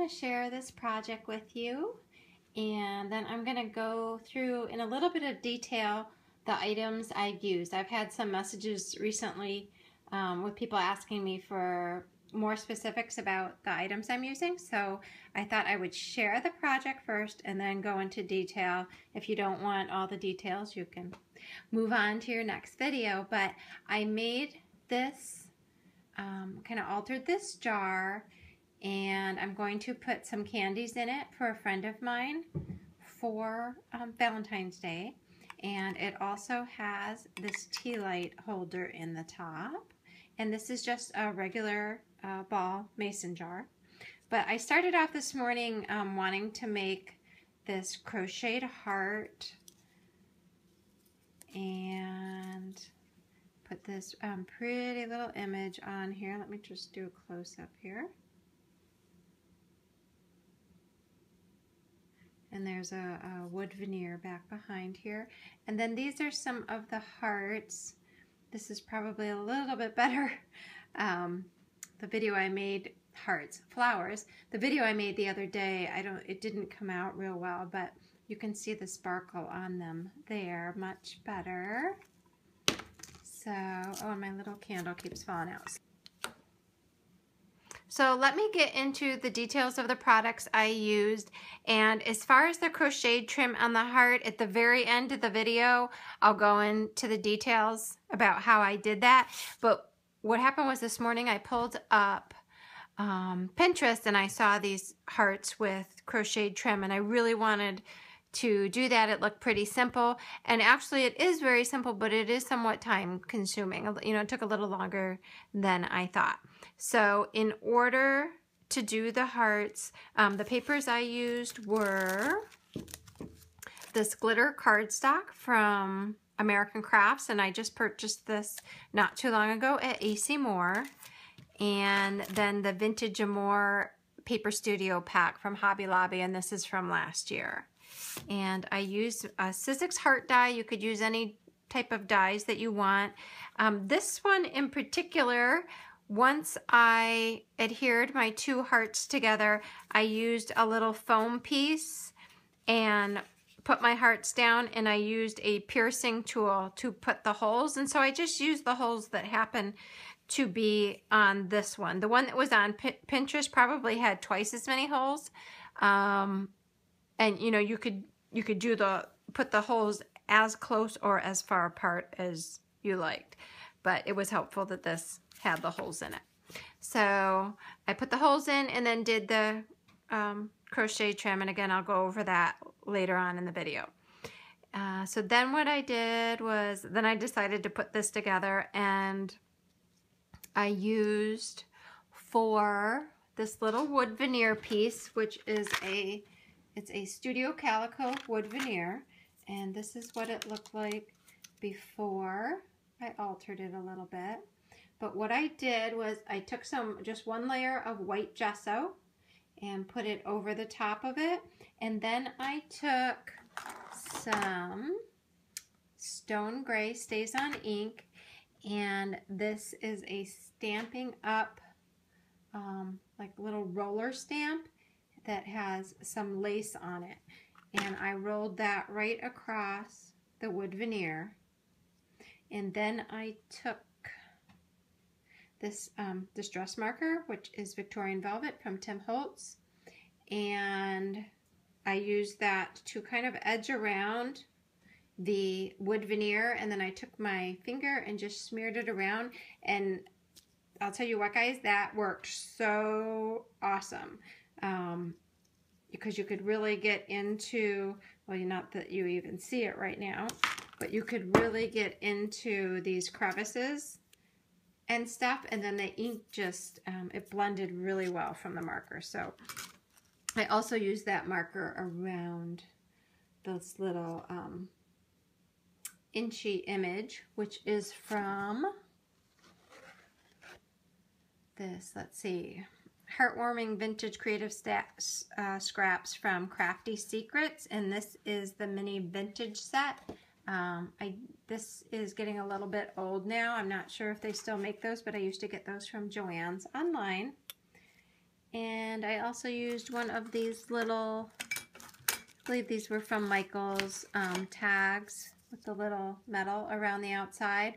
going to share this project with you, and then I'm going to go through in a little bit of detail the items I've used. I've had some messages recently with people asking me for more specifics about the items I'm using, so I thought I would share the project first and then go into detail. If you don't want all the details, you can move on to your next video. But I made this, kind of altered this jar, and I'm going to put some candies in it for a friend of mine for Valentine's Day. And it also has this tea light holder in the top. And this is just a regular ball mason jar. But I started off this morning wanting to make this crocheted heart and put this pretty little image on here. Let me just do a close-up here. And there's a wood veneer back behind here. And then these are some of the hearts. This is probably a little bit better. The video I made, hearts, flowers. The video I made the other day, it didn't come out real well, but you can see the sparkle on them there much better. So, oh, and my little candle keeps falling out. So let me get into the details of the products I used. And as far as the crocheted trim on the heart, at the very end of the video, I'll go into the details about how I did that. But what happened was this morning I pulled up Pinterest and I saw these hearts with crocheted trim, and I really wanted to do that. It looked pretty simple, and actually it is very simple, but it is somewhat time consuming. You know, it took a little longer than I thought. So in order to do the hearts, the papers I used were this glitter cardstock from American Crafts, and I just purchased this not too long ago at AC Moore, and then the Vintage Amour Paper Studio pack from Hobby Lobby, and this is from last year. And I used a Sizzix heart die. You could use any type of dies that you want. This one in particular, once I adhered my two hearts together, I used a little foam piece and put my hearts down, and I used a piercing tool to put the holes. And so I just used the holes that happen to be on this one. The one that was on Pinterest probably had twice as many holes. And you know, you could put the holes as close or as far apart as you liked, but it was helpful that this had the holes in it. So I put the holes in and then did the crochet trim, and again I'll go over that later on in the video. So then what I did was, then I decided to put this together, and I used for this little wood veneer piece, which is it's a Studio Calico wood veneer, and this is what it looked like before I altered it a little bit. But what I did was I took just one layer of white gesso and put it over the top of it, and then I took some Stone Gray Stays-On ink, and this is a Stampin' Up like little roller stamp that has some lace on it, and I rolled that right across the wood veneer. And then I took this distress marker, which is Victorian Velvet from Tim Holtz, and I used that to kind of edge around the wood veneer, and then I took my finger and just smeared it around, and I'll tell you what, guys, that worked so awesome. Because you could really get into, well, not that you even see it right now, but you could really get into these crevices and stuff, and then the ink just, it blended really well from the marker. So I also used that marker around this little inchy image, which is from this, let's see, Heartwarming Vintage Creative Scraps from Crafty Secrets, and this is the mini vintage set. This is getting a little bit old now. I'm not sure if they still make those, but I used to get those from Joann's online. And I also used one of these little, I believe these were from Michael's, tags with the little metal around the outside.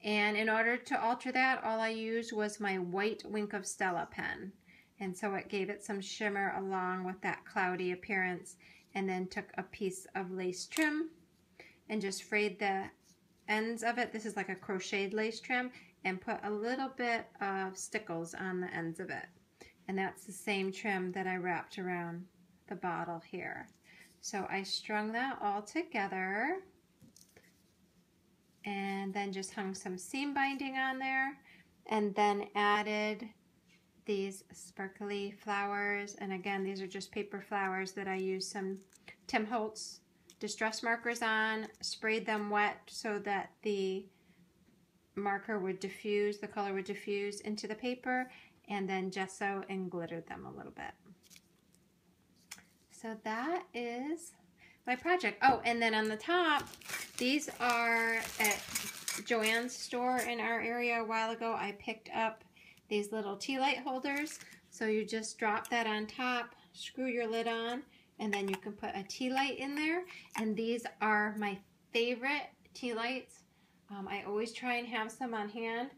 And in order to alter that, all I used was my white Wink of Stella pen. And so it gave it some shimmer along with that cloudy appearance. And then took a piece of lace trim and just frayed the ends of it. This is like a crocheted lace trim, and put a little bit of stickles on the ends of it. And that's the same trim that I wrapped around the bottle here. So I strung that all together and then just hung some seam binding on there, and then added these sparkly flowers. And again, these are just paper flowers that I used some Tim Holtz distress markers on, sprayed them wet so that the marker would diffuse, the color would diffuse into the paper, and then gesso and glittered them a little bit. So that is my project. Oh, and then on the top, these are at Joann's store in our area a while ago. I picked up these little tea light holders. So you just drop that on top, screw your lid on, and then you can put a tea light in there. And these are my favorite tea lights. I always try and have some on hand.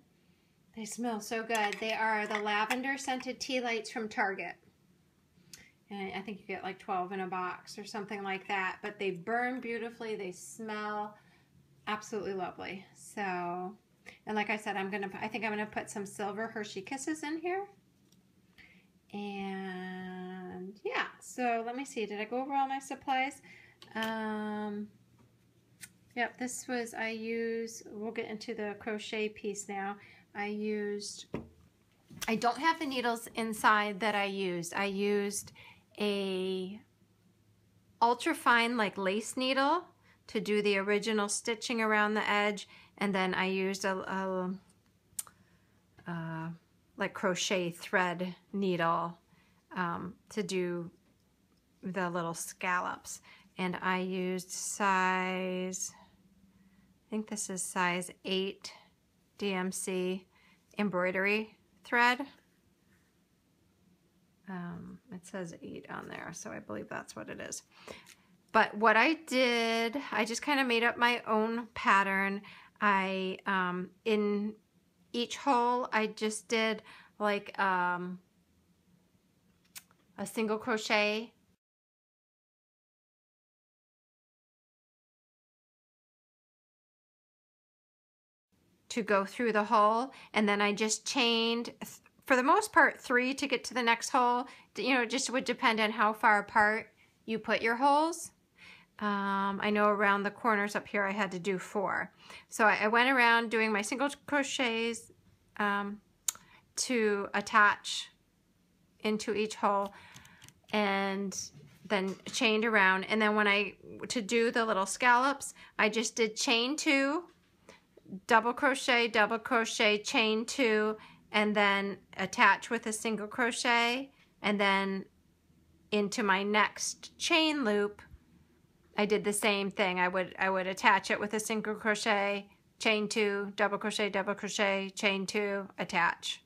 They smell so good. They are the lavender scented tea lights from Target. And I think you get like 12 in a box or something like that. But they burn beautifully. They smell absolutely lovely. So, and like I said, I think I'm gonna put some silver Hershey Kisses in here. And yeah, so let me see. Did I go over all my supplies? Yep, this was, we'll get into the crochet piece now. I don't have the needles inside that I used. I used a ultra fine like lace needle to do the original stitching around the edge, and then I used a like crochet thread needle to do the little scallops. And I used size, I think this is size 8 DMC embroidery thread. It says 8 on there, so I believe that's what it is. But what I did, I just kind of made up my own pattern. In each hole, I just did like a single crochet to go through the hole, and then I just chained, for the most part, 3 to get to the next hole. You know, it just would depend on how far apart you put your holes. I know around the corners up here I had to do 4. So I went around doing my single crochets to attach into each hole, and then chained around. And then to do the little scallops, I just did chain 2, double crochet, chain 2, and then attach with a single crochet, and then into my next chain loop I did the same thing. I would attach it with a single crochet, chain 2, double crochet, chain 2, attach,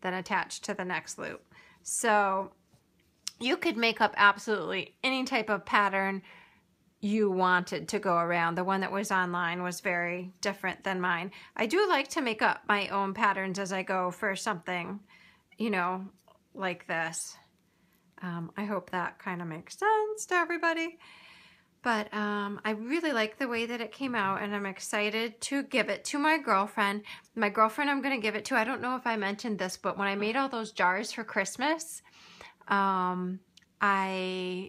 then attach to the next loop. So you could make up absolutely any type of pattern you wanted to go around. The one that was online was very different than mine. I do like to make up my own patterns as I go for something, you know, like this. I hope that kind of makes sense to everybody. But I really like the way that it came out, and I'm excited to give it to my girlfriend. My girlfriend I'm going to give it to, I don't know if I mentioned this, but when I made all those jars for Christmas,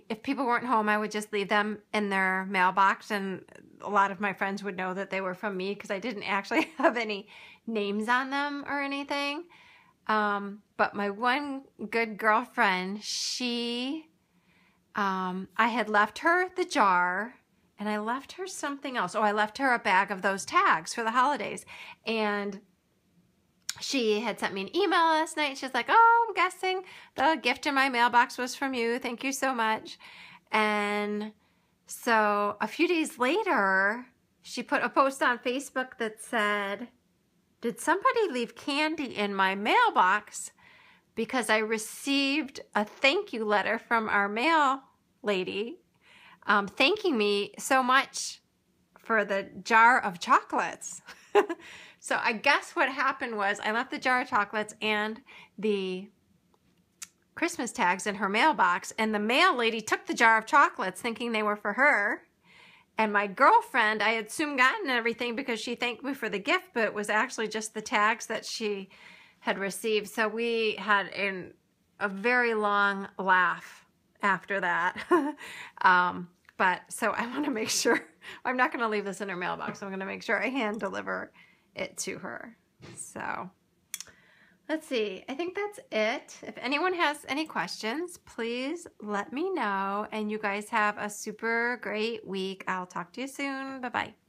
if people weren't home, I would just leave them in their mailbox, and a lot of my friends would know that they were from me because I didn't actually have any names on them or anything. But my one good girlfriend, I had left her the jar, and I left her something else. Oh, I left her a bag of those tags for the holidays. And she had sent me an email last night. She's like, oh, I'm guessing the gift in my mailbox was from you. Thank you so much. And so a few days later, she put a post on Facebook that said, did somebody leave candy in my mailbox? because I received a thank you letter from our mail lady thanking me so much for the jar of chocolates. So I guess what happened was I left the jar of chocolates and the Christmas tags in her mailbox, and the mail lady took the jar of chocolates thinking they were for her. And my girlfriend, I had soon gotten everything because she thanked me for the gift, but it was actually just the tags that she had received. So we had a very long laugh after that. But so I want to make sure, I'm not going to leave this in her mailbox. I'm going to make sure I hand deliver it to her. So let's see. I think that's it. If anyone has any questions, please let me know. And you guys have a super great week. I'll talk to you soon. Bye-bye.